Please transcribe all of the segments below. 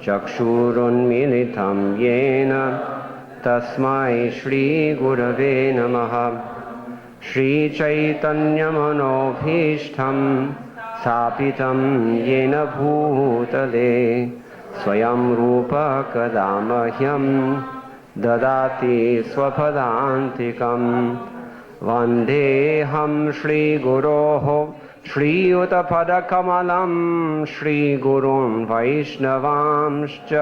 चक्षुरुन्मीलितं येन तस्मै श्रीगुरवे नमः। श्रीचैतन्यमनोभीष्टं स्थापितं येन भूतले स्वयं रूप कदा मह्यं ददाति स्वपदान्तिकं। वन्देऽहं श्रीगुरोः श्रीयुतपदकमलं श्रीगुरुन् वैष्णवांश्च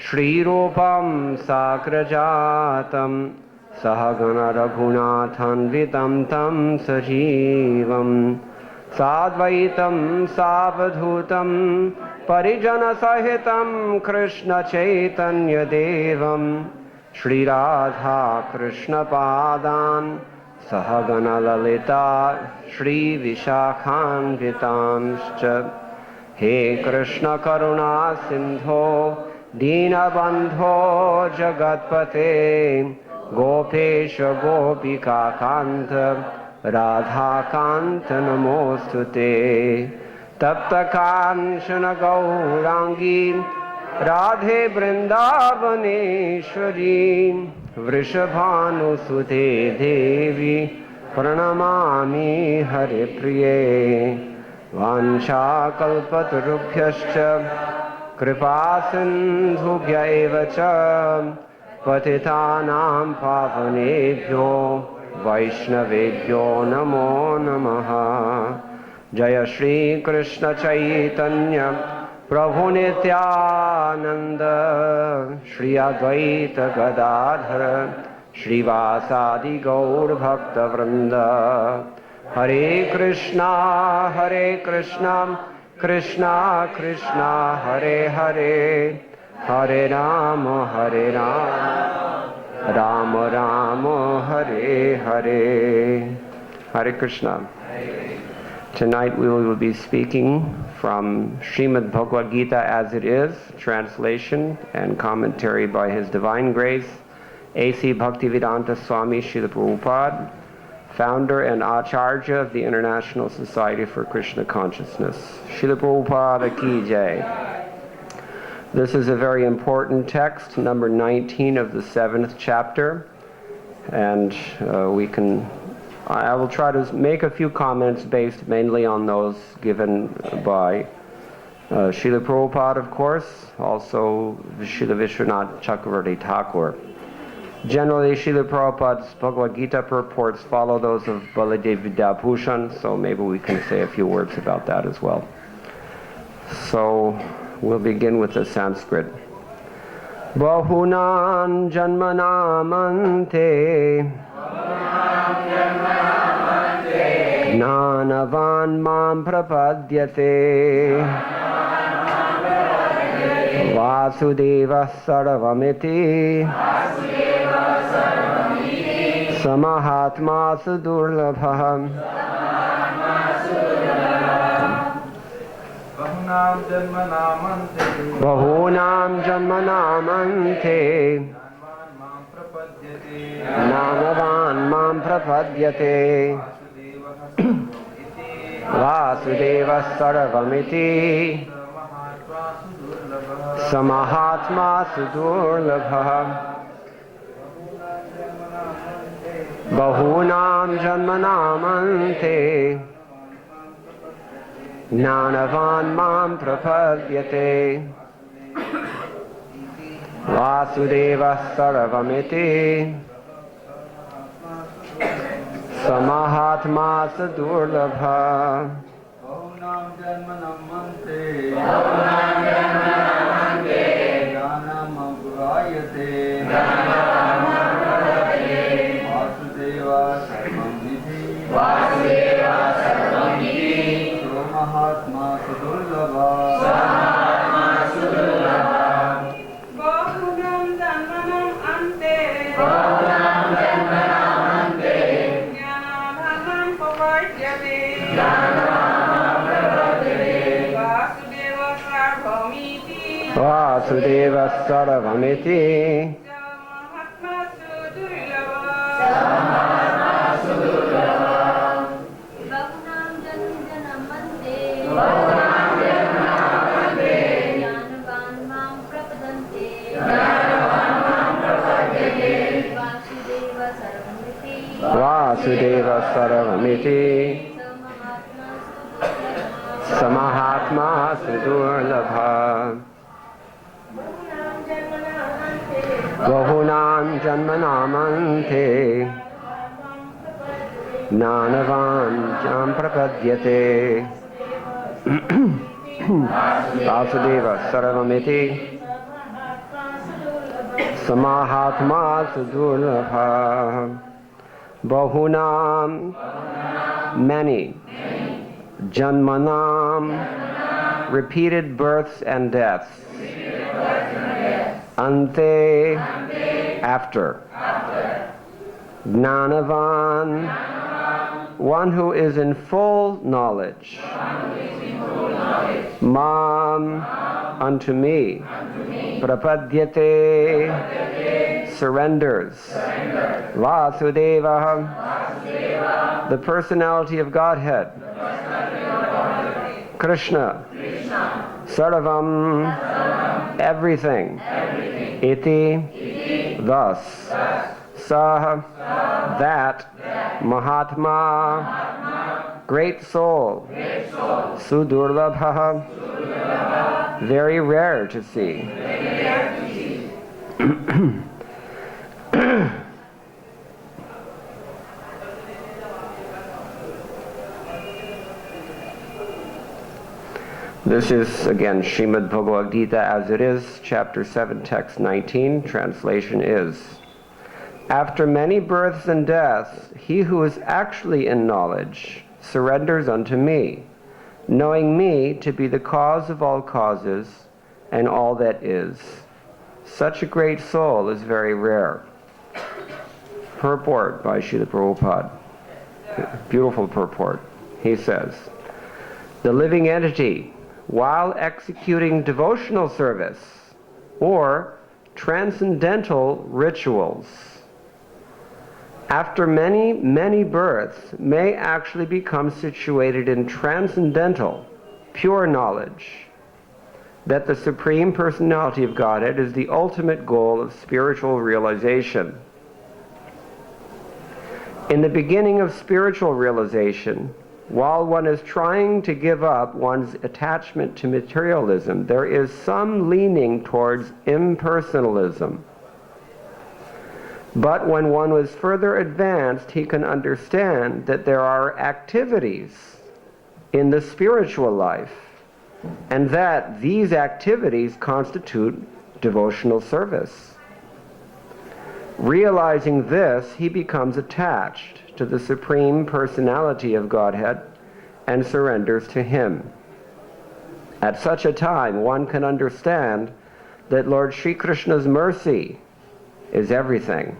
श्रीरूपं साग्रजातं सहगण रघुनाथान्वितं तं सजीवं साद्वैतं सावधूतं परिजनसहितं कृष्णचैतन्यदेवं श्रीराधा कृष्णपादान् सहगण ललिता श्रीविशाखान्वितांश्च। हे कृष्ण करुणा सिन्धो दीनबन्धो जगत्पते गोपेश गोपिकान्त राधाकान्त नमोऽस्तुते। तप्तकाञ्चन गौराङ्गी राधे वृन्दावनेश्वरी वृषभानुसुते देवी प्रणमामि हरिप्रिये। वाञ्छाकल्पतरुभ्यश्च कृपासिन्धुभ्य एव च पतितानां पावनेभ्यो वैष्णवेभ्यो नमो नमः। जय श्री कृष्ण चैतन्य प्रभु नित्यानंद श्री अद्वैत गदाधर श्रीवासादि गौर भक्त वृंद। हरे कृष्णा कृष्णा कृष्णा हरे हरे, हरे Ram Ram Ram Hare Hare. Hare Krishna. Tonight we will be speaking from Srimad-Bhagavatam as it is, translation and commentary by His Divine Grace, A.C. Bhaktivedanta Swami Prabhupada, founder and Acharya of the International Society for Krishna Consciousness. Srila Prabhupada ki jai. This is a very important text, number 19 of the 7th chapter, and I will try to make a few comments based mainly on those given by Srila Prabhupada, of course, also Srila Vishwanath Chakravarti Thakur. Generally, Srila Prabhupada's Bhagavad-gita purports follow those of Baladev Vidyabhushan, so maybe we can say a few words about that as well. So, we'll begin with the Sanskrit. Bahunan janmanamante Gnanavan mam prapadyate Vasudeva sarvamiti Samahatma sudurlabham. Bahunam janmanamante Gnanavan mam prapadyate Vasudeva sarvamiti Samahatma sudurlabha. Bahunam janmanamante Gnanavan mam prapadyate Vasudeva sarvamiti Samahatma sadurlabha. Bahunam janmanamante Jnanam gurayate Vasudeva sarvamiti Samahatma sadurlabha. Bahunam janmanamante Vasudeva sarvamiti Sarvamiti Samahatma Sudurlabha Bahunam Janmanamante Nanavan Jam Prapadyate Vasudeva Sarvamiti Samahatma Sudurlabha Bahunam many Janmanam repeated births and deaths Ante after Gnanavan one who is in full knowledge Mam unto me Prapadyate surrenders Vasudeva the personality of Godhead Krishna Sarvam everything Iti thus Sah that Mahatma great soul Sudurlabha very rare to see This is again Srimad-Bhagavad-gita as it is, chapter 7, text 19. Translation is, after many births and deaths, he who is actually in knowledge surrenders unto me, knowing me to be the cause of all causes and all that is. Such a great soul is very rare. Purport by Srila Prabhupada. Beautiful purport. He says, the living entity, while executing devotional service or transcendental rituals, after many, many births, may actually become situated in transcendental, pure knowledge that the Supreme Personality of Godhead is the ultimate goal of spiritual realization. In the beginning of spiritual realization, while one is trying to give up one's attachment to materialism, there is some leaning towards impersonalism. But when one was further advanced, he can understand that there are activities in the spiritual life, and that these activities constitute devotional service. Realizing this, he becomes attached to the Supreme Personality of Godhead and surrenders to Him. At such a time, one can understand that Lord Sri Krishna's mercy is everything,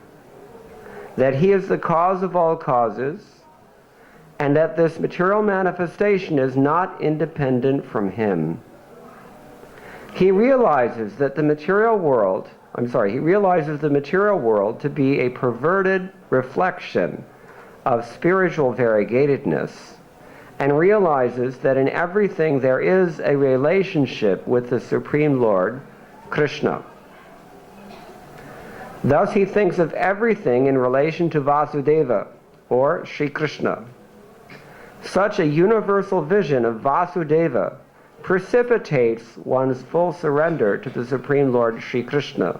that He is the cause of all causes, and that this material manifestation is not independent from Him. He realizes that the material world to be a perverted reflection of spiritual variegatedness, and realizes that in everything there is a relationship with the Supreme Lord, Krishna. Thus he thinks of everything in relation to Vasudeva, or Sri Krishna. Such a universal vision of Vasudeva precipitates one's full surrender to the Supreme Lord Sri Krishna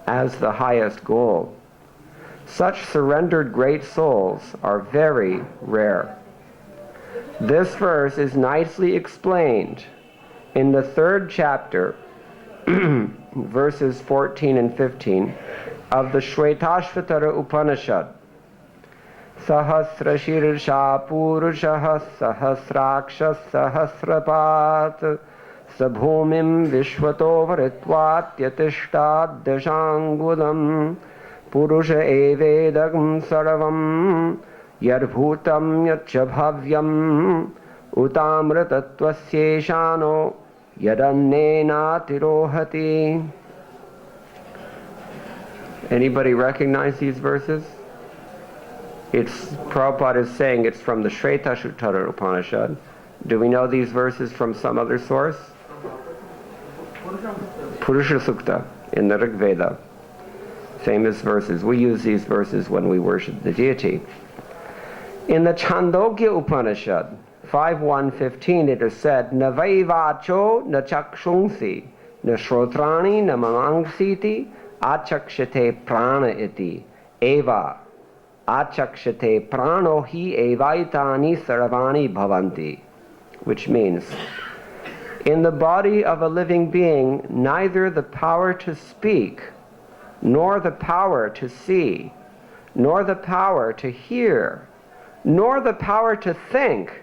as the highest goal. Such surrendered great souls are very rare. This verse is nicely explained in the 3rd chapter, verses 14 and 15 of the Shvetashvatara Upanishad. Sahasrashirsha Purushah Sahasraksha Sahasrapat Sabhumim Vishwato Varitvat Yatishtad Dashangulam Purusha Evedagam Sarvam Yadbhutam Yachabhavyam Utamratatvasyeşano Yadannena Tirohati. Anybody recognize these verses? Prabhupada is saying it's from the Shvetashvatara Upanishad. Do we know these verses from some other source? Purusha Sukta in the Rig Veda. Famous verses. We use these verses when we worship the deity. In the Chandogya Upanishad, 5.1.15, it is said, Na vaivacho na chakshungsi, na shrotrani na mamangsiti, achakshate prana iti, eva, achakshate prano hi evaitani saravani bhavanti. Which means, in the body of a living being, neither the power to speak, nor the power to see, nor the power to hear, nor the power to think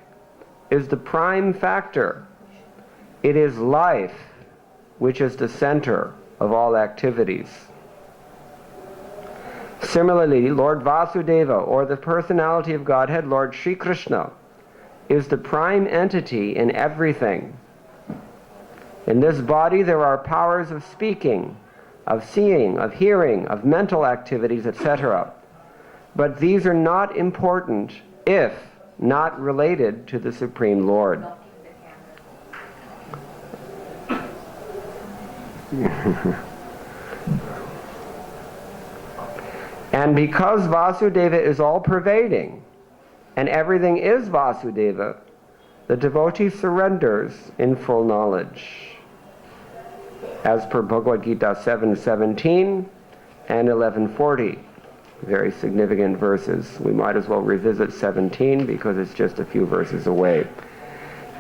is the prime factor. It is life which is the center of all activities. Similarly, Lord Vasudeva, or the personality of Godhead, Lord Sri Krishna, is the prime entity in everything. In this body there are powers of speaking, of seeing, of hearing, of mental activities, etc. But these are not important if not related to the Supreme Lord. And because Vasudeva is all-pervading, and everything is Vasudeva, the devotee surrenders in full knowledge. As per Bhagavad-gita 7.17 and 11.40. Very significant verses. We might as well revisit 17 because it's just a few verses away.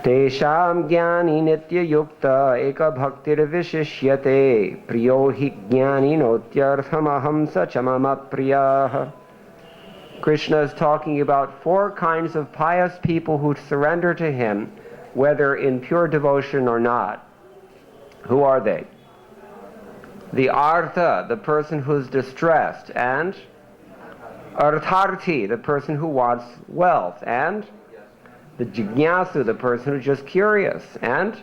Tesham jnani nitya yukta eka bhaktir vishishyate priyo hi jnani notyarthamaham sachamama priyah. Krishna is talking about 4 kinds of pious people who surrender to him, whether in pure devotion or not. Who are they? The artha, the person who's distressed, and artharthi, the person who wants wealth, and the jignasu, the person who's just curious, and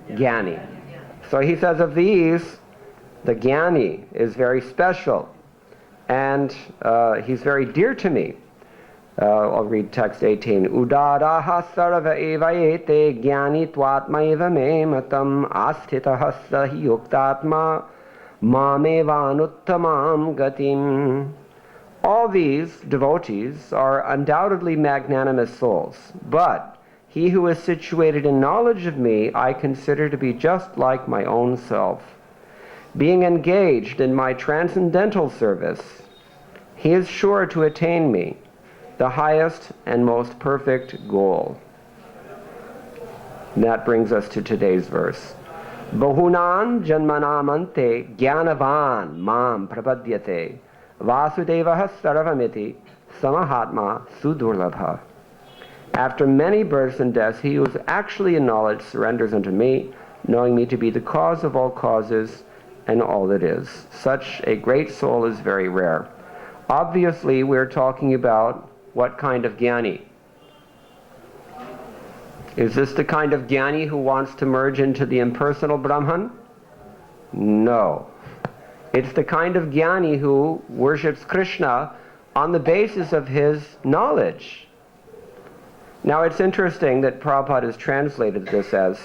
jnani. So he says of these, the jnani is very special, and he's very dear to me. I'll read text 18. Udaraha sarva eva ete jnani tvatma eva me matam asthitaha sahi yuktatma mamevanuttamam gatim. All these devotees are undoubtedly magnanimous souls, but he who is situated in knowledge of me I consider to be just like my own self. Being engaged in my transcendental service, he is sure to attain me, the highest and most perfect goal. And that brings us to today's verse. Bahunan janmanamante jnanavan mam prapadyate Vasudeva sarvamiti samahatma sudurlabha. After many births and deaths, he who is actually in knowledge surrenders unto me, knowing me to be the cause of all causes and all that is. Such a great soul is very rare. Obviously, we're talking about what kind of jnani? Is this the kind of jnani who wants to merge into the impersonal Brahman? No. It's the kind of jnani who worships Krishna on the basis of his knowledge. Now it's interesting that Prabhupada has translated this as,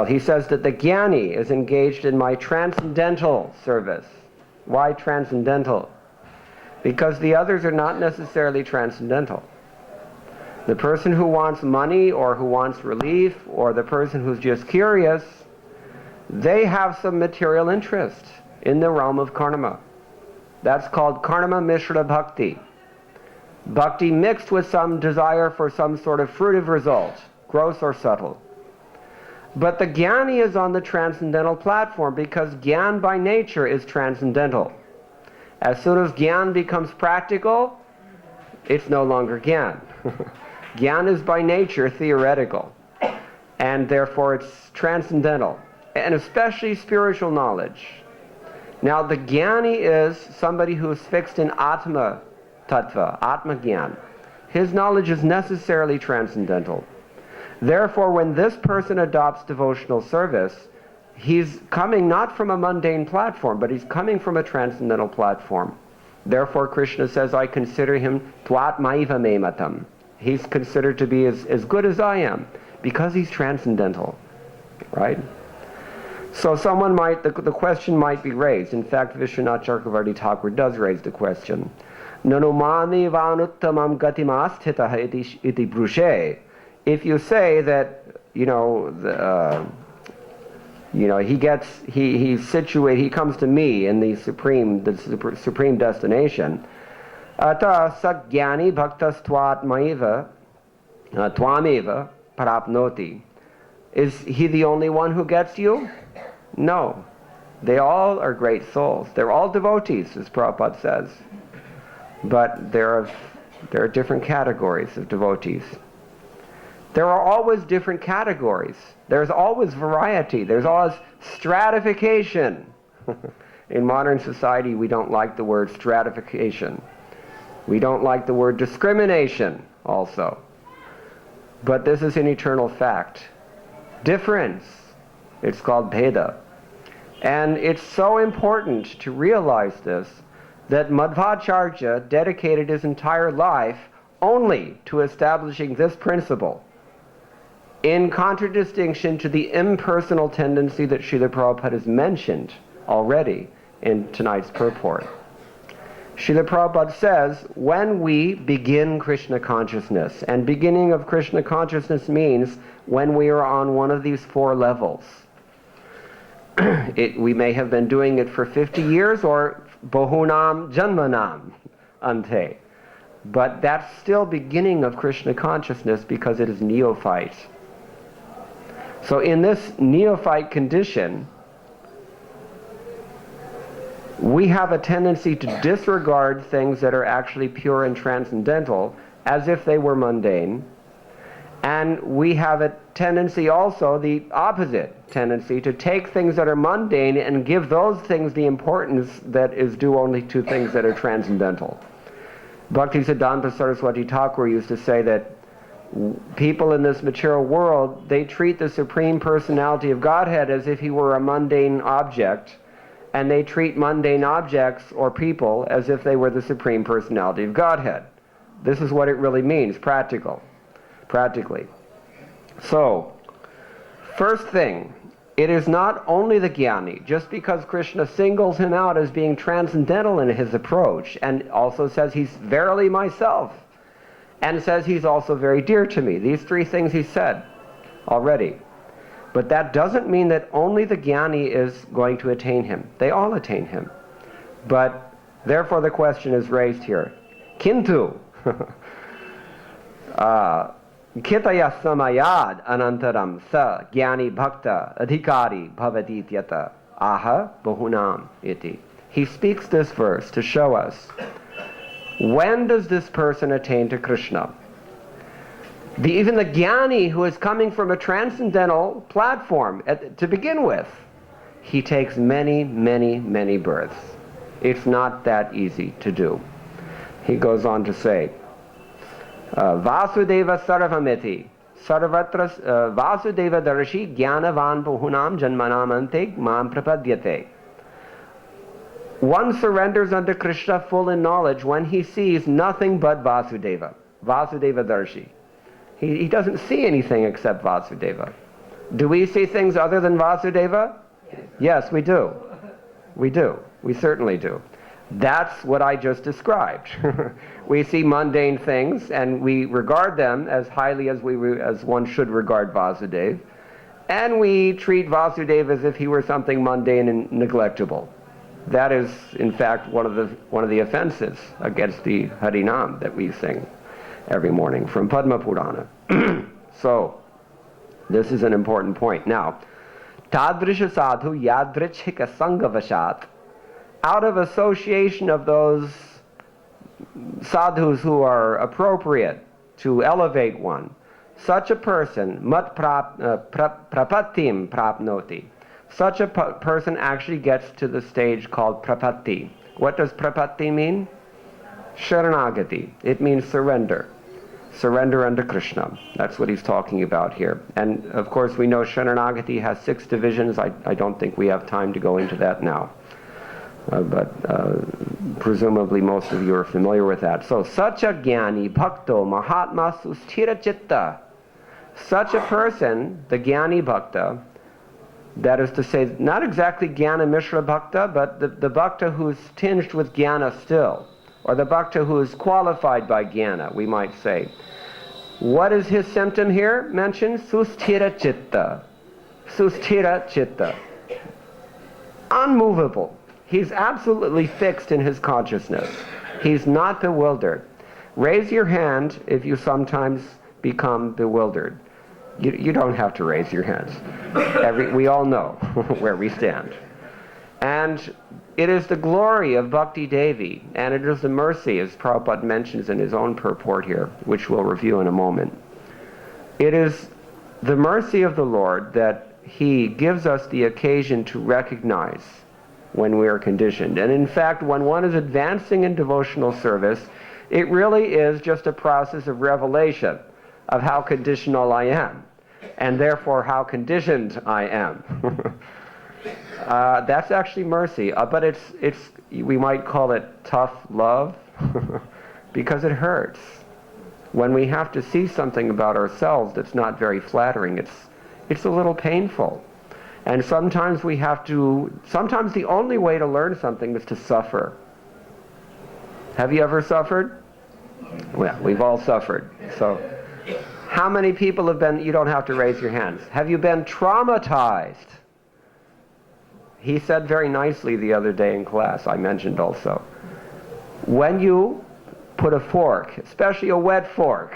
he says that the jnani is engaged in my transcendental service. Why transcendental? Because the others are not necessarily transcendental. The person who wants money or who wants relief or the person who's just curious, they have some material interest in the realm of karma. That's called karma mishra bhakti. Bhakti mixed with some desire for some sort of fruitive result, gross or subtle. But the jnani is on the transcendental platform because jnana by nature is transcendental. As soon as jnana becomes practical, it's no longer jnana. Jnana is by nature theoretical, and therefore it's transcendental, and especially spiritual knowledge. Now the jnani is somebody who is fixed in Atma Tattva, Atma Jnana. His knowledge is necessarily transcendental. Therefore, when this person adopts devotional service, he's coming not from a mundane platform, but he's coming from a transcendental platform. Therefore, Krishna says, I consider him Tvatmaiva Mematam. He's considered to be as good as I am, because he's transcendental. Right? So someone might, the question might be raised. In fact, Vishwanath Chakravarti Thakur does raise the question. Nanumani vanuttamam gatimastitah iti brushe. If you say that, he comes to me in the supreme destination. Ata sagyani bhaktas twameva parapnoti. Is he the only one who gets you? No. They all are great souls. They're all devotees, as Prabhupada says. But there are different categories of devotees. There are always different categories. There's always variety. There's always stratification. In modern society, we don't like the word stratification. We don't like the word discrimination also. But this is an eternal fact. Difference. It's called Bheda. And it's so important to realize this, that Madhvacharya dedicated his entire life only to establishing this principle, in contradistinction to the impersonal tendency that Srila Prabhupada has mentioned already in tonight's purport. Srila Prabhupada says, when we begin Krishna consciousness, and beginning of Krishna consciousness means when we are on one of these four levels. We may have been doing it for 50 years or Bahunam Janmanam Ante. But that's still beginning of Krishna consciousness because it is neophyte. So in this neophyte condition, we have a tendency to disregard things that are actually pure and transcendental as if they were mundane. And we have a tendency also, the opposite tendency, to take things that are mundane and give those things the importance that is due only to things that are transcendental. Bhaktisiddhanta Saraswati Thakur used to say that people in this material world, they treat the Supreme Personality of Godhead as if he were a mundane object, and they treat mundane objects or people as if they were the Supreme Personality of Godhead. This is what it really means, practically. So, first thing, it is not only the jnani. Just because Krishna singles him out as being transcendental in his approach, and also says he's verily myself, and says he's also very dear to me. These three things he said already. But that doesn't mean that only the jnani is going to attain him. They all attain him. But therefore the question is raised here. Kintu kitaya samayad anantaram sa jnani bhakta adhikari bhavati ityata aha bahunam iti. He speaks this verse to show us, when does this person attain to Krishna? Even the jnani who is coming from a transcendental platform to begin with, he takes many, many, many births. It's not that easy to do. He goes on to say, Vasudeva sarvamiti sarvatra Vasudeva darshi jnanavan bahunam janmanam ante mam prapadyate. One surrenders unto Krishna full in knowledge when he sees nothing but Vasudeva. Vasudeva darshi. He doesn't see anything except Vasudeva. Do we see things other than Vasudeva? Yes, we do. We do. We certainly do. That's what I just described. We see mundane things and we regard them as highly as one should regard Vasudeva. And we treat Vasudeva as if he were something mundane and neglectable. That is, in fact, one of the offenses against the Harinam that we sing every morning from Padma Purana. So, this is an important point. Now, Tadrisha sadhu yadrichika sangavashat, out of association of those sadhus who are appropriate to elevate one, such a person, mat prapatim prapnoti, such a person actually gets to the stage called prapatti. What does prapatti mean? Sharanagati. It means surrender. Surrender unto Krishna. That's what he's talking about here. And of course we know Sharanagati has 6 divisions. I don't think we have time to go into that now. But presumably most of you are familiar with that. So, Sacha Jnani Bhakto Mahatma Susthira Chitta. Such a person, the Jnani Bhakta, that is to say, not exactly Jnana Mishra Bhakta, but the Bhakta who's tinged with Jnana still, or the bhakta who is qualified by jnana, we might say. What is his symptom here mentioned? Susthira chitta. Susthira chitta. Unmovable. He's absolutely fixed in his consciousness. He's not bewildered. Raise your hand if you sometimes become bewildered. You don't have to raise your hands. We all know where we stand. And it is the glory of Bhakti Devi, and it is the mercy, as Prabhupada mentions in his own purport here, which we'll review in a moment. It is the mercy of the Lord that he gives us the occasion to recognize when we are conditioned. And in fact, when one is advancing in devotional service, it really is just a process of revelation of how conditional I am, and therefore how conditioned I am. That's actually mercy, but it's we might call it tough love because it hurts. When we have to see something about ourselves that's not very flattering, it's a little painful. And sometimes sometimes the only way to learn something is to suffer. Have you ever suffered? Well, we've all suffered. So, how many people have been, you don't have to raise your hands, have you been traumatized? He said very nicely the other day in class, I mentioned also, when you put a fork, especially a wet fork,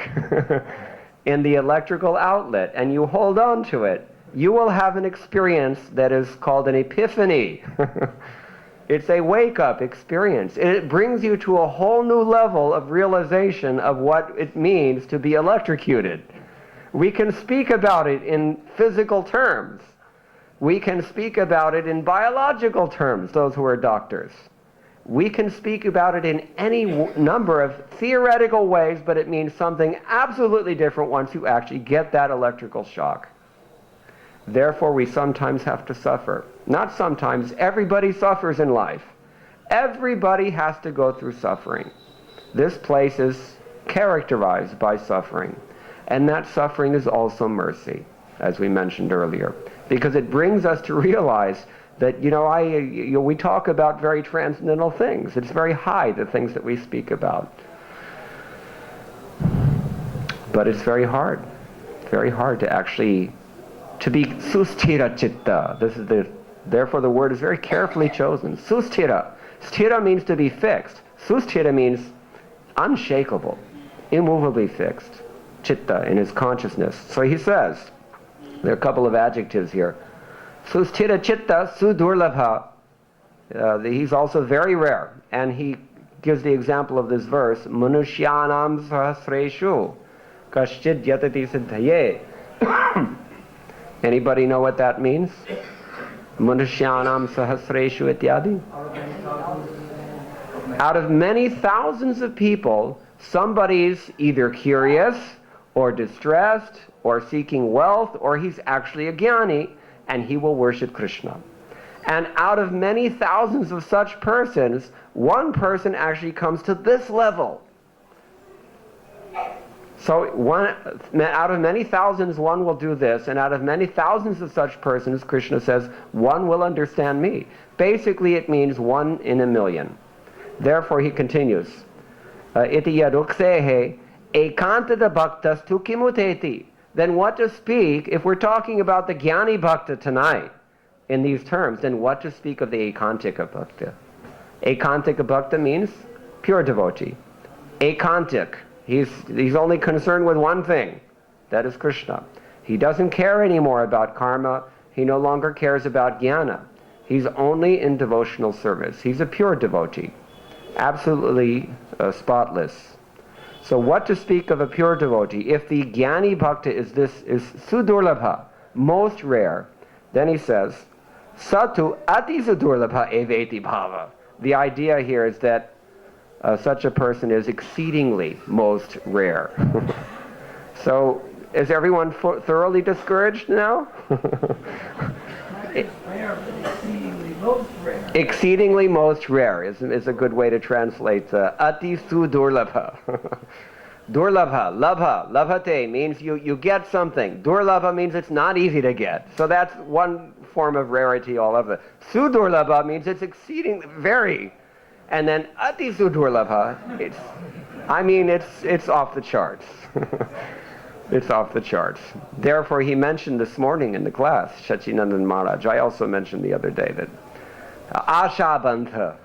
in the electrical outlet and you hold on to it, you will have an experience that is called an epiphany. It's a wake-up experience. It brings you to a whole new level of realization of what it means to be electrocuted. We can speak about it in physical terms. We can speak about it in biological terms, those who are doctors. We can speak about it in any number of theoretical ways, but it means something absolutely different once you actually get that electrical shock. Therefore, we sometimes have to suffer. Not sometimes, everybody suffers in life. Everybody has to go through suffering. This place is characterized by suffering. And that suffering is also mercy, as we mentioned earlier. Because it brings us to realize that, we talk about very transcendental things. It's very high, the things that we speak about. But it's very hard to actually, to be susthira chitta. Therefore the word is very carefully chosen. Susthira. Sthira means to be fixed. Susthira means unshakable, immovably fixed. Chitta, in his consciousness. So he says, there are a couple of adjectives here. Susthira chitta sudurlabha. He's also very rare. And he gives the example of this verse, Manushyanam sahasreshu kashchid yatati siddhaye. Anybody know what that means? Manushyanam sahasreshu ityadi? Out of many thousands of people, somebody's either curious or distressed or seeking wealth, or he's actually a jnani, and he will worship Krishna. And out of many thousands of such persons, one person actually comes to this level. So out of many thousands, one will do this, and out of many thousands of such persons, Krishna says, one will understand me. Basically, it means 1 in a million. Therefore, he continues, Iti yaduksehe ekantada bhaktas tu kimuteti. Then what to speak, if we're talking about the jnani bhakta tonight, in these terms, then what to speak of the ekantika bhakta? Ekantika bhakta means pure devotee. Ekantik. He's only concerned with one thing. That is Krishna. He doesn't care anymore about karma. He no longer cares about jnana. He's only in devotional service. He's a pure devotee. Absolutely spotless. So what to speak of a pure devotee? If the jnani bhakta is sudurlabha, most rare, then he says, Satu ati sudurlabha eveti bhava. The idea here is that such a person is exceedingly most rare. So, is everyone thoroughly discouraged now? Exceedingly most rare is a good way to translate ati sudurlabha. Durlabha, labha, labhate means you get something. Durlabha means it's not easy to get. So that's one form of rarity all of it. Sudurlabha means it's exceedingly very. And then ati sudurlabha, it's off the charts. It's off the charts. Therefore, he mentioned this morning in the class, Shachinandan Maharaj, I also mentioned the other day that Ashabantha,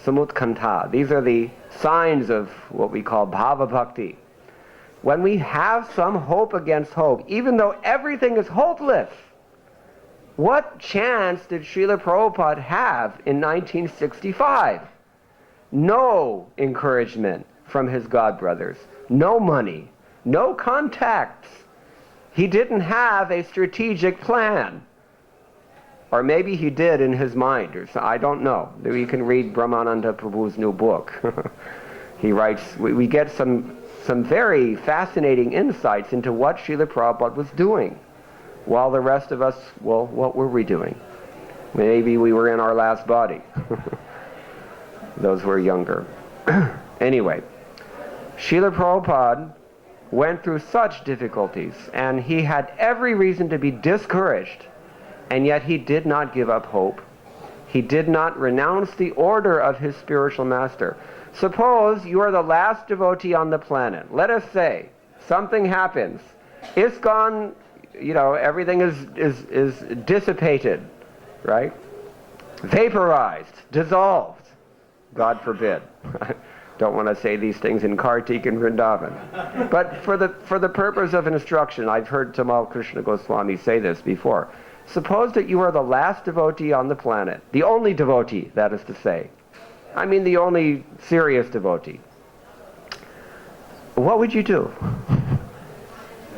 Samutkanta, these are the signs of what we call Bhava Bhakti. When we have some hope against hope, even though everything is hopeless, what chance did Srila Prabhupada have in 1965? No encouragement from his godbrothers, no money, no contacts. He didn't have a strategic plan. Or maybe he did in his mind, or so, I don't know. You can read Brahmananda Prabhu's new book. He writes, we get some very fascinating insights into what Srila Prabhupada was doing, while the rest of us, well, what were we doing? Maybe we were in our last body. Those were younger. Anyway, Srila Prabhupada went through such difficulties, and he had every reason to be discouraged, and yet he did not give up hope. He did not renounce the order of his spiritual master. Suppose you are the last devotee on the planet. Let us say something happens. ISKCON, everything is dissipated, right? Vaporized, dissolved. God forbid. Don't want to say these things in Kartik and Vrindavan. But for the purpose of instruction, I've heard Tamal Krishna Goswami say this before. Suppose that you are the last devotee on the planet, the only devotee, that is to say. The only serious devotee. What would you do?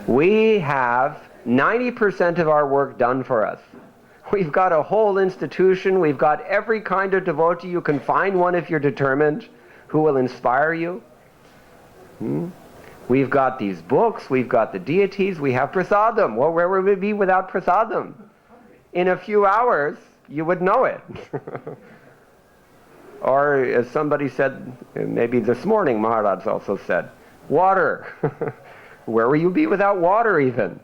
We have 90% of our work done for us. We've got a whole institution. We've got every kind of devotee. You can find one if you're determined, who will inspire you. We've got these books. We've got the deities. We have prasadam. Well, where would we be without prasadam? In a few hours, you would know it. Or as somebody said, maybe this morning, Maharaj also said, water. Where will you be without water even?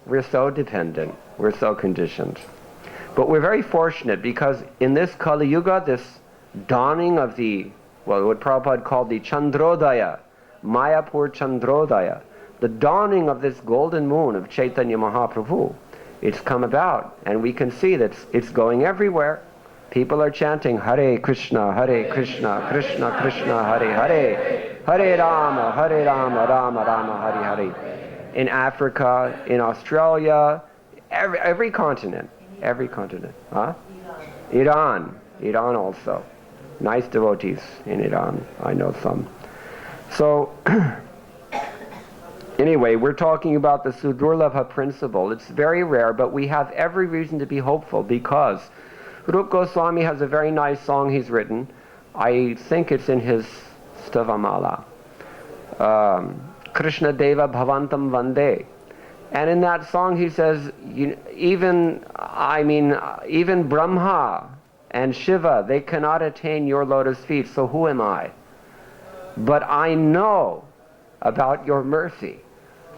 We're so dependent. We're so conditioned. But we're very fortunate because in this Kali Yuga, this dawning of what Prabhupada called the Chandrodaya, Mayapur Chandrodaya, the dawning of this golden moon of Chaitanya Mahaprabhu, it's come about, and we can see that it's going everywhere. People are chanting Hare Krishna, Krishna Krishna, Hare Hare, Hare Rama, Rama Rama, Hare Hare. In Africa, in Australia, every continent. Huh? Iran also. Nice devotees in Iran. I know some. So, anyway, we're talking about the Sudurlabha principle. It's very rare, but we have every reason to be hopeful because Rup Goswami has a very nice song he's written. I think it's in his Stavamala. Krishna Deva Bhavantam Vande. And in that song he says, even Brahma and Shiva, they cannot attain your lotus feet, so who am I? But I know about your mercy.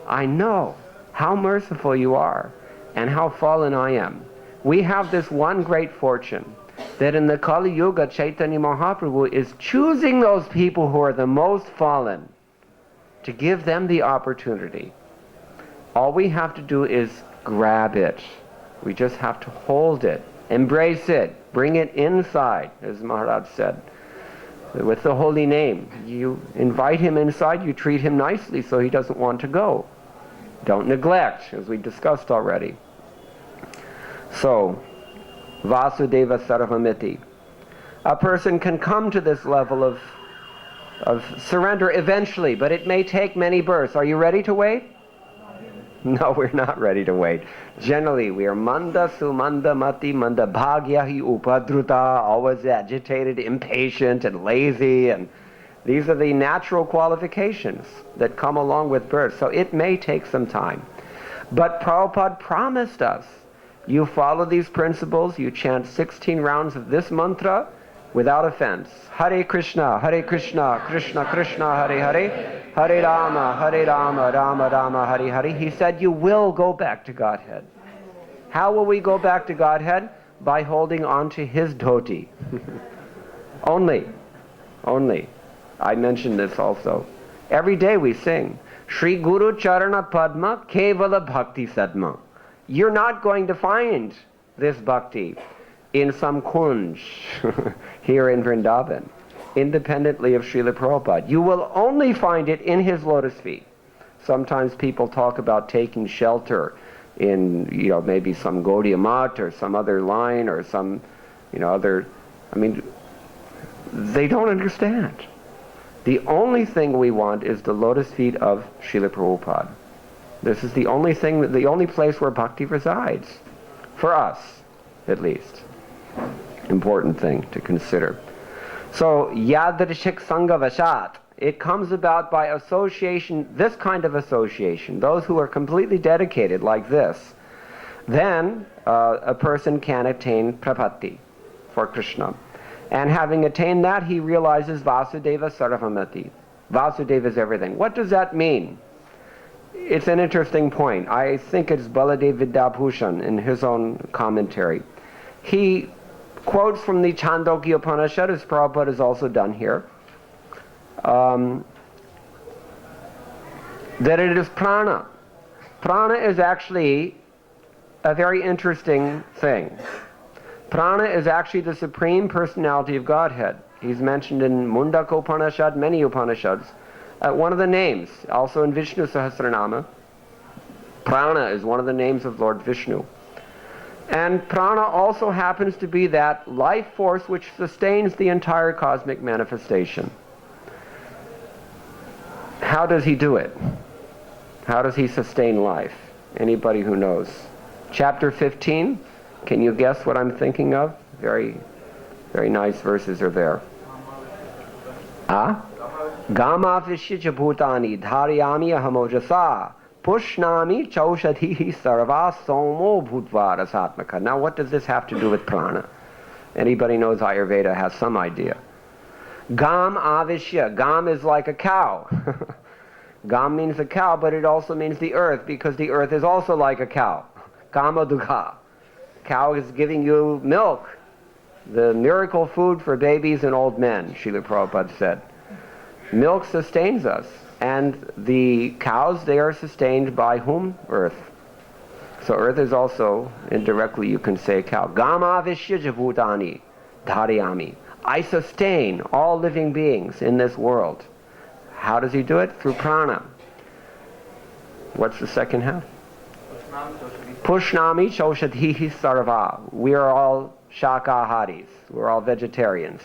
I know how merciful you are and how fallen I am. We have this one great fortune that in the Kali Yuga, Chaitanya Mahaprabhu is choosing those people who are the most fallen to give them the opportunity. All we have to do is grab it. We just have to hold it, embrace it, bring it inside, as Maharaj said. With the holy name, you invite him inside, you treat him nicely so he doesn't want to go. Don't neglect, as we discussed already. So, Vasudeva Sarvamiti. A person can come to this level of surrender eventually, but it may take many births. Are you ready to wait? No, we're not ready to wait. Generally, we are manda sumanda mati manda bhagyahi upadruta, always agitated, impatient, and lazy, and these are the natural qualifications that come along with birth. So it may take some time. But Prabhupada promised us, you follow these principles, you chant 16 rounds of this mantra without offense. Hare Krishna, Krishna Krishna, Hare Hare, Hare Rama, Rama Rama, Hare Hare. He said you will go back to Godhead. How will we go back to Godhead? By holding on to His dhoti. Only. Only. I mentioned this also. Every day we sing, Shri Guru Charana Padma Kevala Bhakti Sadma. You're not going to find this bhakti in some kunj here in Vrindavan, independently of Srila Prabhupada. You will only find it in his lotus feet. Sometimes people talk about taking shelter in, maybe some Gaudiya Mat or some other line or some, other, they don't understand. The only thing we want is the lotus feet of Srila Prabhupada. This is the only thing, the only place where bhakti resides. For us, at least. Important thing to consider. So, yadrishik sangha vashat. It comes about by association, this kind of association, those who are completely dedicated like this. Then a person can attain prapatti for Krishna. And having attained that, he realizes Vasudeva Sarvamati. Vasudeva is everything. What does that mean? It's an interesting point. I think it's Baladev Vidyabhushan in his own commentary. He quotes from the Chandogya Upanishad, as Prabhupada has also done here, that it is prana. Prana is actually a very interesting thing. Prana is actually the Supreme Personality of Godhead. He's mentioned in Mundaka Upanishad, many Upanishads. One of the names, also in Vishnu Sahasranama, prana is one of the names of Lord Vishnu. And prana also happens to be that life force which sustains the entire cosmic manifestation. How does he do it? How does he sustain life? Anybody who knows? Chapter 15, can you guess what I'm thinking of? Very, very nice verses are there. Gama vishya bhutani dhariyami ahamojasa pushnami chaushadhi sarva somo bhutva rasatmaka. Now what does this have to do with prana? Anybody knows Ayurveda has some idea. Gam avishya. Gam is like a cow. Gam means a cow, but it also means the earth, because the earth is also like a cow. Kama dugha. Cow is giving you milk, the miracle food for babies and old men, Srila Prabhupada said. Milk sustains us, and the cows, they are sustained by whom? Earth. So earth is also, indirectly you can say cow. Gama vishya bhutani dhariyami. I sustain all living beings in this world. How does he do it? Through prana. What's the second half? Pushnami choshadhihi sarva. We are all shakaharis. We're all vegetarians.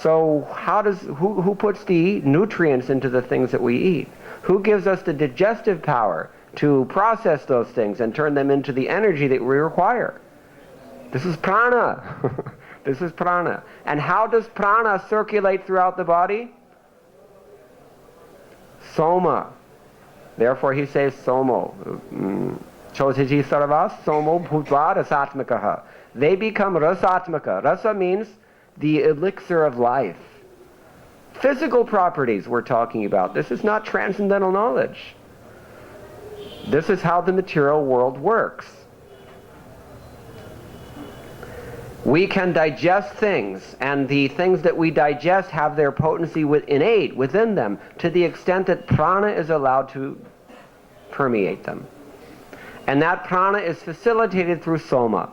So who puts the nutrients into the things that we eat? Who gives us the digestive power to process those things and turn them into the energy that we require? This is prana. This is prana. And how does prana circulate throughout the body? Soma. Therefore he says somo. Chosiji sarva somo bhutva rasatmakaha. They become rasatmaka. Rasa means the elixir of life. Physical properties we're talking about. This is not transcendental knowledge. This is how the material world works. We can digest things, and the things that we digest have their potency innate within them, to the extent that prana is allowed to permeate them. And that prana is facilitated through soma.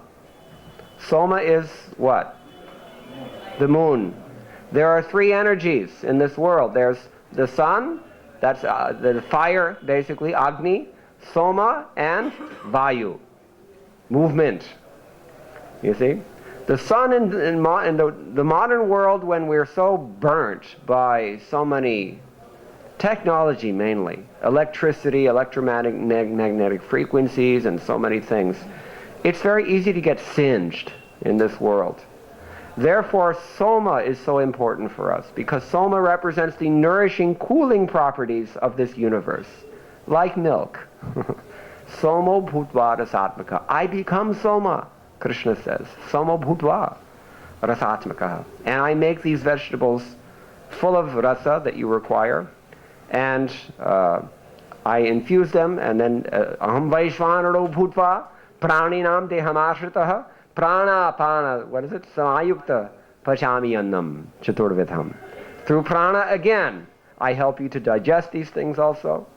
Soma is what? The moon. There are three energies in this world. There's the sun, that's the fire, basically, Agni, Soma, and Vayu. Movement. You see? The sun in the modern world, when we're so burnt by so many technology, mainly electricity, electromagnetic frequencies, and so many things, it's very easy to get singed in this world. Therefore, soma is so important for us, because soma represents the nourishing, cooling properties of this universe, like milk. Somo bhutva rasatmaka. I become soma, Krishna says. Somo bhutva rasatmaka. And I make these vegetables full of rasa that you require, and I infuse them, and then aham vaishvanaro bhutva praninam dehamashritah prana apana, what is it? Samayukta pachami annam chaturvidham. Through prana, again, I help you to digest these things also.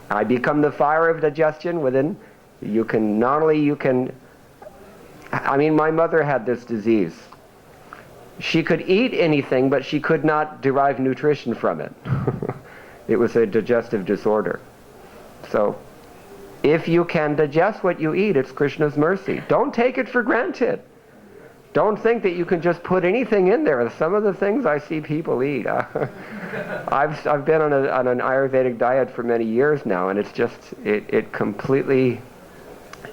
I become the fire of digestion within. You can, not only you can, I mean, my mother had this disease. She could eat anything, but she could not derive nutrition from it. It was a digestive disorder. So, if you can digest what you eat, it's Krishna's mercy. Don't take it for granted. Don't think that you can just put anything in there. Some of the things I see people eat. I've been on an Ayurvedic diet for many years now, and it's just, it completely,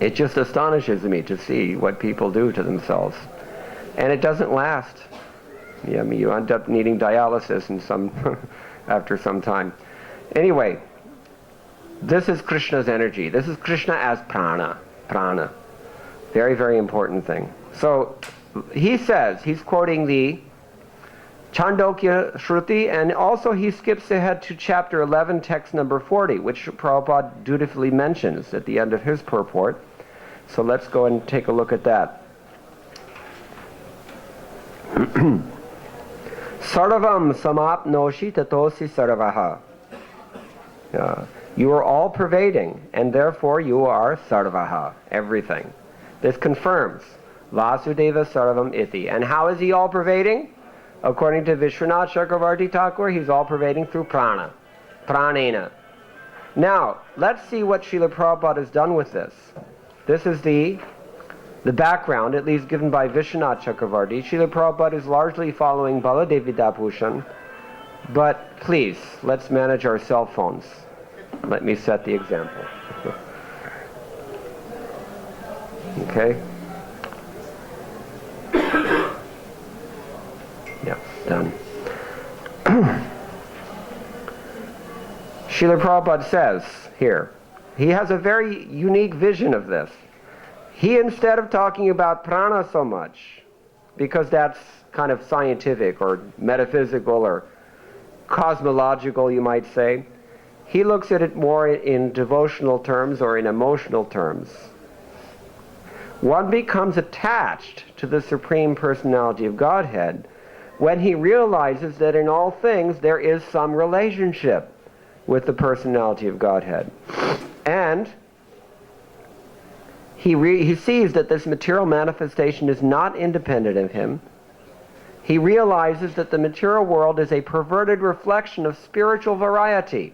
it just astonishes me to see what people do to themselves. And it doesn't last. Yeah, I mean, you end up needing dialysis in after some time. Anyway, this is Krishna's energy. This is Krishna as prana. Prana. Very, very important thing. So, he says, he's quoting the Chandogya Shruti, and also he skips ahead to chapter 11, text number 40, which Prabhupada dutifully mentions at the end of his purport. So let's go and take a look at that. Sarvam samapnoshi tatosi sarvaha. You are all pervading, and therefore you are sarvaha, everything. This confirms Vasudeva Sarvam Iti. And how is he all pervading? According to Vishwanath Chakravarti Thakur, he's all pervading through prana. Pranena. Now, let's see what Srila Prabhupada has done with this. This is the background, at least given by Vishwanath Chakravarti. Srila Prabhupada is largely following Baladevi Dabhushan. But please, let's manage our cell phones. Let me set the example. Okay? Yeah, done. Srila Prabhupada says here, he has a very unique vision of this. He, instead of talking about prana so much, because that's kind of scientific or metaphysical or cosmological, you might say, he looks at it more in devotional terms or in emotional terms. One becomes attached to the Supreme Personality of Godhead when he realizes that in all things there is some relationship with the Personality of Godhead. And he sees that this material manifestation is not independent of him. He realizes that the material world is a perverted reflection of spiritual variety.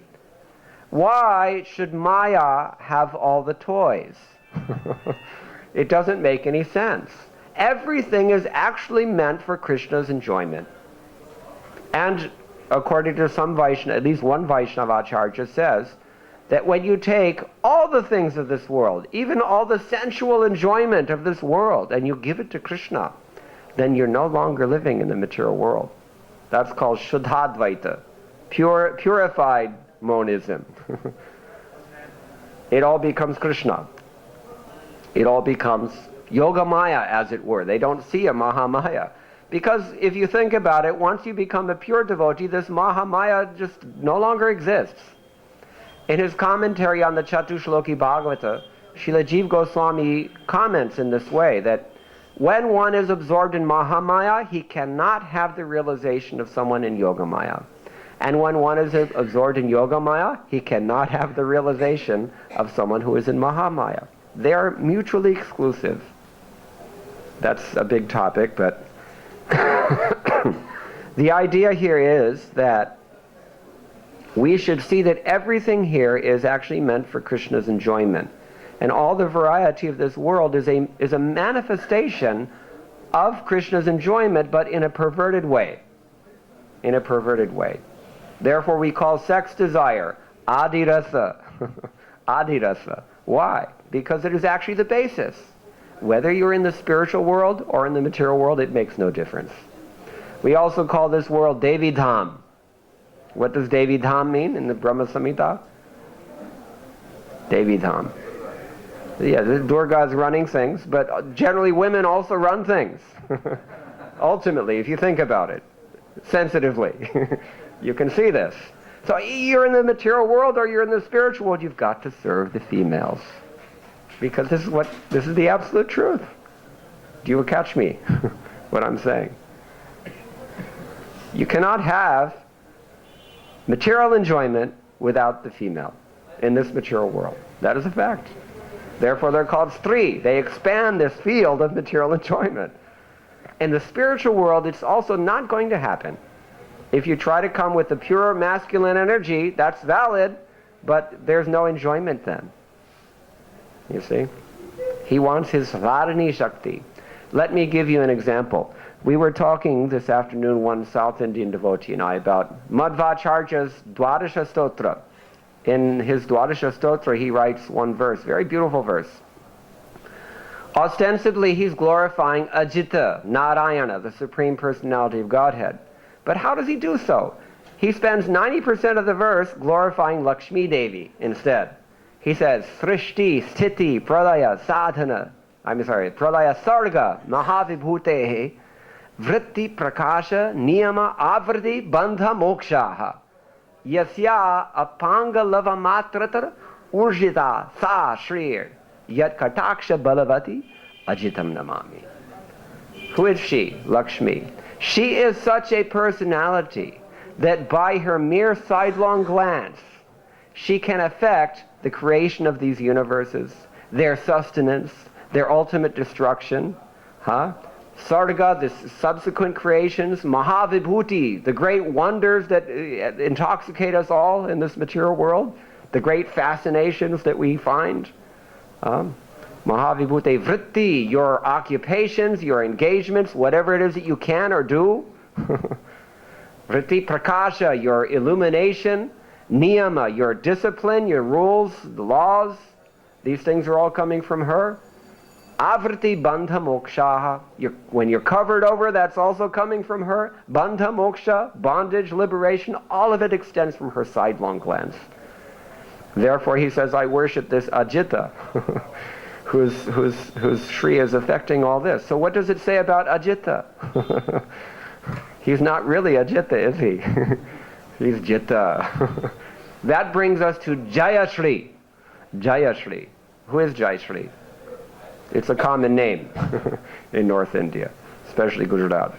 Why should Maya have all the toys? It doesn't make any sense. Everything is actually meant for Krishna's enjoyment. And according to some Vaishnava, at least one Vaishnavacharya says, that when you take all the things of this world, even all the sensual enjoyment of this world, and you give it to Krishna, then you're no longer living in the material world. That's called Shuddhadvaita, purified monism. It all becomes Krishna. It all becomes Yogamaya, as it were. They don't see a Mahamaya. Because if you think about it, once you become a pure devotee, this Mahamaya just no longer exists. In his commentary on the Chatushloki Bhagavata, Srila Jiva Goswami comments in this way, that when one is absorbed in Mahamaya, he cannot have the realization of someone in Yogamaya. And when one is absorbed in Yogamaya, he cannot have the realization of someone who is in Mahamaya. They are mutually exclusive. That's a big topic, but the idea here is that we should see that everything here is actually meant for Krishna's enjoyment. And all the variety of this world is a manifestation of Krishna's enjoyment, but in a perverted way. In a perverted way. Therefore we call sex desire adirasa. Adirasa. Why? Because it is actually the basis. Whether you're in the spiritual world or in the material world, it makes no difference. We also call this world Devi Dham. What does Devi Dham mean in the Brahma Samhita? Devi Dham. Yeah, Durga is running things, but generally women also run things. Ultimately, if you think about it, sensitively, you can see this. So you're in the material world or you're in the spiritual world, you've got to serve the females. Because this is the absolute truth. Do you catch me? what I'm saying? You cannot have material enjoyment without the female in this material world. That is a fact. Therefore they're called stri. They expand this field of material enjoyment. In the spiritual world, it's also not going to happen. If you try to come with the pure masculine energy, that's valid, but there's no enjoyment then. You see? He wants his Radhani Shakti. Let me give you an example. We were talking this afternoon, one South Indian devotee and I, about Madhvacharya's Dwadasha Stotra. In his Dwadasha Stotra, he writes one verse, very beautiful verse. Ostensibly, he's glorifying Ajita, Narayana, the Supreme Personality of Godhead. But how does he do so? He spends 90% of the verse glorifying Lakshmi Devi instead. He says, Srishti, Sthiti, Pralaya, Sadhana, Pralaya Sarga, Mahavibhutehe, Vritti, Prakasha, Niyama, Avriti, Bandha, Mokshaha. Yasya apanga lava matratar urjita sa shrir yat kataksha balavati ajitam namami. Who is she? Lakshmi. She is such a personality that by her mere sidelong glance she can affect the creation of these universes, their sustenance, their ultimate destruction. Sarga, the subsequent creations, Mahavibhuti, the great wonders that intoxicate us all in this material world, the great fascinations that we find. Mahavibhute Vritti, your occupations, your engagements, whatever it is that you can or do. Vritti Prakasha, your illumination. Niyama, your discipline, your rules, the laws. These things are all coming from her. Avriti Bandha Mokshaha, when you're covered over, that's also coming from her. Bandha Moksha, bondage, liberation, all of it extends from her sidelong glance. Therefore he says, I worship this Ajita, whose Shri is affecting all this. So what does it say about Ajita? He's not really Ajita, is he? He's Jita. That brings us to Jayashri. Jayashri. Who is Jayashri? It's a common name in North India, especially Gujarat.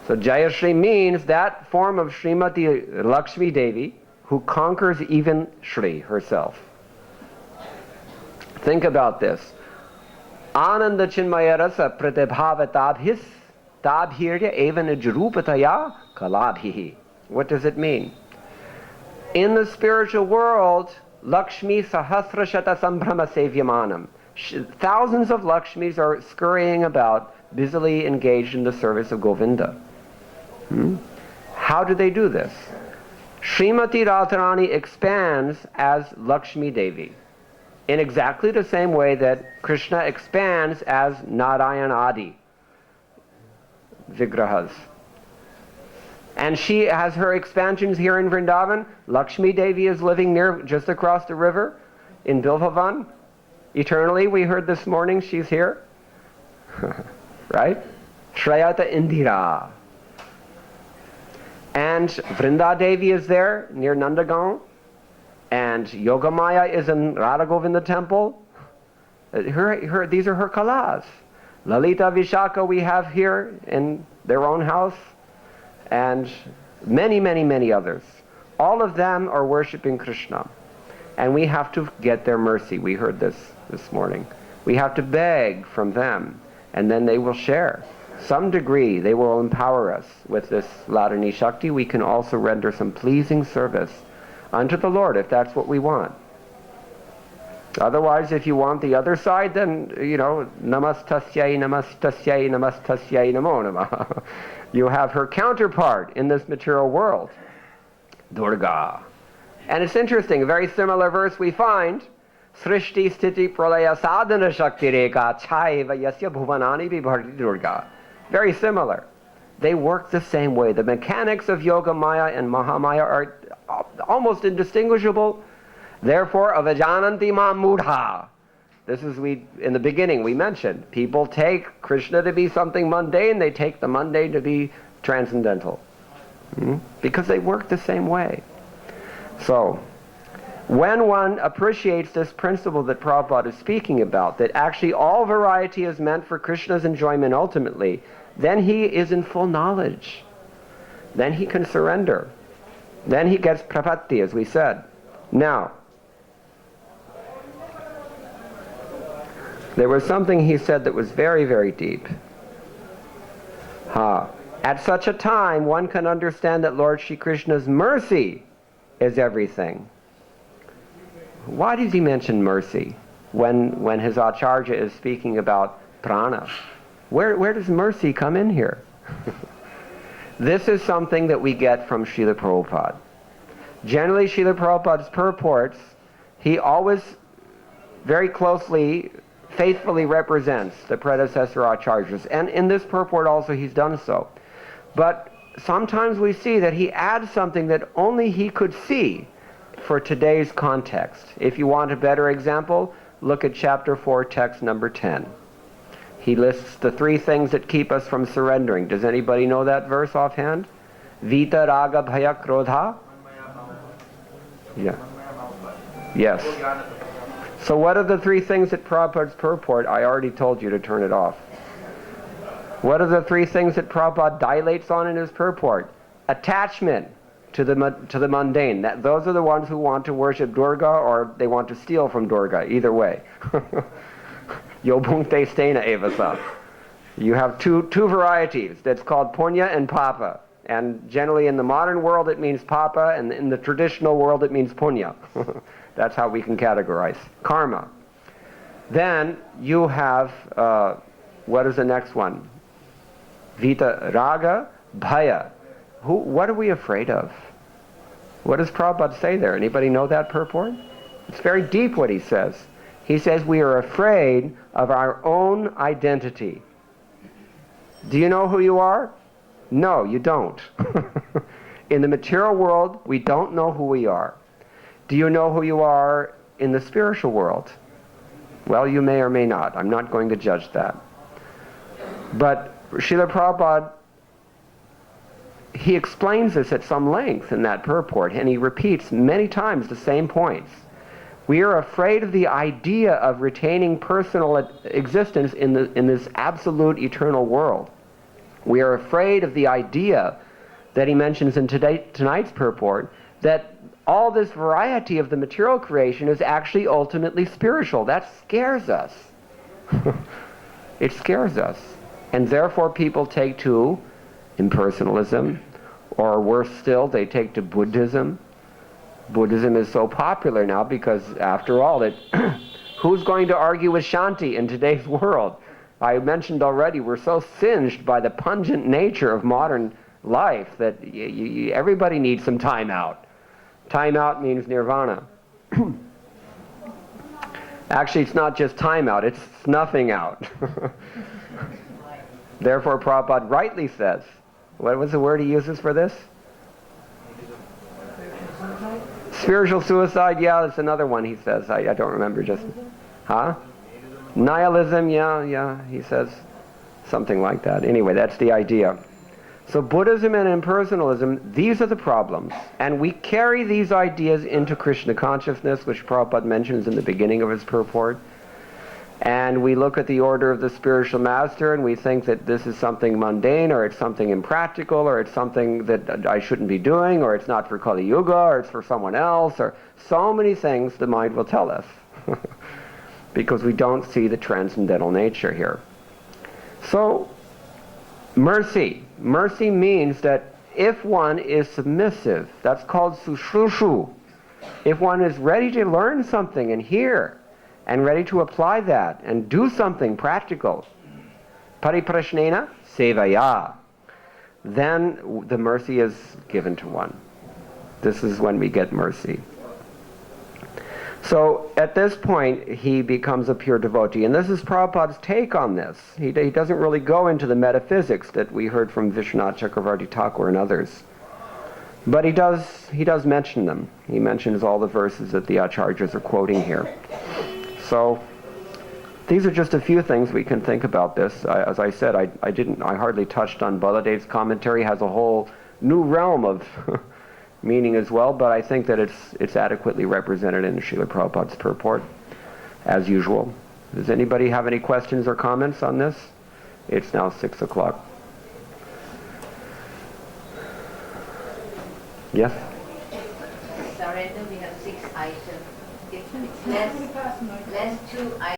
So Jayashri means that form of Srimati Lakshmi Devi who conquers even Shri herself. Think about this. Ananda Chinmaya Rasa Pratibhavatabhis Tabhirya Evan Jarupataya Kalabhihi. What does it mean? In the spiritual world, Lakshmi Sahasrashata Sambhrama Sevyamanam. Thousands of Lakshmis are scurrying about, busily engaged in the service of Govinda. How do they do this? Srimati Radharani expands as Lakshmi Devi in exactly the same way that Krishna expands as Narayan Adi Vigrahas. And she has her expansions here in Vrindavan. Lakshmi Devi is living near, just across the river in Bilvavan. Eternally, we heard this morning, she's here. Right? Shrayata Indira. And Vrinda Devi is there, near Nandagaon. And Yogamaya is in Radha Govinda temple. These are her kalas. Lalita Vishaka we have here in their own house. And many, many, many others. All of them are worshipping Krishna. And we have to get their mercy. We heard this morning. We have to beg from them, and then they will share. Some degree they will empower us with this Ladani Shakti. We can also render some pleasing service unto the Lord if that's what we want. Otherwise, if you want the other side, then, namastasyai, namastasyai, namastasyai, namo namah. You have her counterpart in this material world, Durga. And it's interesting, a very similar verse we find, Srishti Sthiti Pralaya Sadhana Shakti Reka Chaiva Yasya Bhuvanani Vibharti Durga. Very similar. They work the same way. The mechanics of Yoga Maya and Mahamaya are almost indistinguishable. Therefore, avajananti ma mudha. This is, in the beginning we mentioned, people take Krishna to be something mundane, they take the mundane to be transcendental. Because they work the same way. So, When one appreciates this principle that Prabhupada is speaking about, that actually all variety is meant for Krishna's enjoyment ultimately, then he is in full knowledge. Then he can surrender. Then he gets prapatti, as we said. Now, there was something he said that was very, very deep. At such a time, one can understand that Lord Shri Krishna's mercy is everything. Why does he mention mercy when his acharya is speaking about prana? Where does mercy come in here? This is something that we get from Srila Prabhupada. Generally, Srila Prabhupada's purports, he always very closely, faithfully represents the predecessor acharyas. And in this purport also he's done so. But sometimes we see that he adds something that only he could see for today's context. If you want a better example, look at chapter 4, text number 10. He lists the 3 things that keep us from surrendering. Does anybody know that verse offhand? Vita, Raga, Bhaya, Krodha? Yeah. Yes. So what are the 3 things that Prabhupada's purport? I already told you to turn it off. What are the 3 things that Prabhupada dilates on in his purport? Attachment to the mundane. Those are the ones who want to worship Durga or they want to steal from Durga. Either way. Yobhunte stena evasa. You have two varieties. That's called punya and papa. And generally in the modern world it means papa, and in the traditional world it means punya. That's how we can categorize karma. Then you have, what is the next one? Vita, raga, bhaya. What are we afraid of? What does Prabhupada say there? Anybody know that purport? It's very deep what he says. He says we are afraid of our own identity. Do you know who you are? No, you don't. In the material world, we don't know who we are. Do you know who you are in the spiritual world? Well, you may or may not. I'm not going to judge that. But Srila Prabhupada, he explains this at some length in that purport, and he repeats many times the same points. We are afraid of the idea of retaining personal existence in this absolute eternal world. We are afraid of the idea that he mentions in tonight's purport, that all this variety of the material creation is actually ultimately spiritual. That scares us. It scares us. And therefore people take to impersonalism, or worse still, they take to Buddhism. Buddhism is so popular now because, after all, who's going to argue with Shanti in today's world? I mentioned already, we're so singed by the pungent nature of modern life that everybody needs some time out. Time out means nirvana. Actually, it's not just time out, it's snuffing out. Therefore, Prabhupada rightly says, what was the word he uses for this? Spiritual suicide, yeah, that's another one he says. I don't remember just... Huh? Nihilism, yeah, he says something like that. Anyway, that's the idea. So Buddhism and impersonalism, these are the problems. And we carry these ideas into Krishna consciousness, which Prabhupada mentions in the beginning of his purport. And we look at the order of the spiritual master and we think that this is something mundane, or it's something impractical, or it's something that I shouldn't be doing, or it's not for Kali Yuga, or it's for someone else, or so many things the mind will tell us. Because we don't see the transcendental nature here. So, mercy. Mercy means that if one is submissive, that's called sushrushu. If one is ready to learn something and hear, and ready to apply that and do something practical, pariprashnena sevaya, then the mercy is given to one. This is when we get mercy. So at this point he becomes a pure devotee, and this is Prabhupada's take on this. He doesn't really go into the metaphysics that we heard from Vishwanath Chakravarti Thakur and others. But he does mention them. He mentions all the verses that the acharyas are quoting here. So these are just a few things we can think about this. As I said, I hardly touched on Baladev's commentary. Has a whole new realm of meaning as well, but I think that it's adequately represented in Srila Prabhupada's purport, as usual. Does anybody have any questions or comments on this? It's now 6 o'clock. Yes? Surrender, we have 6 items. It's less 2 items.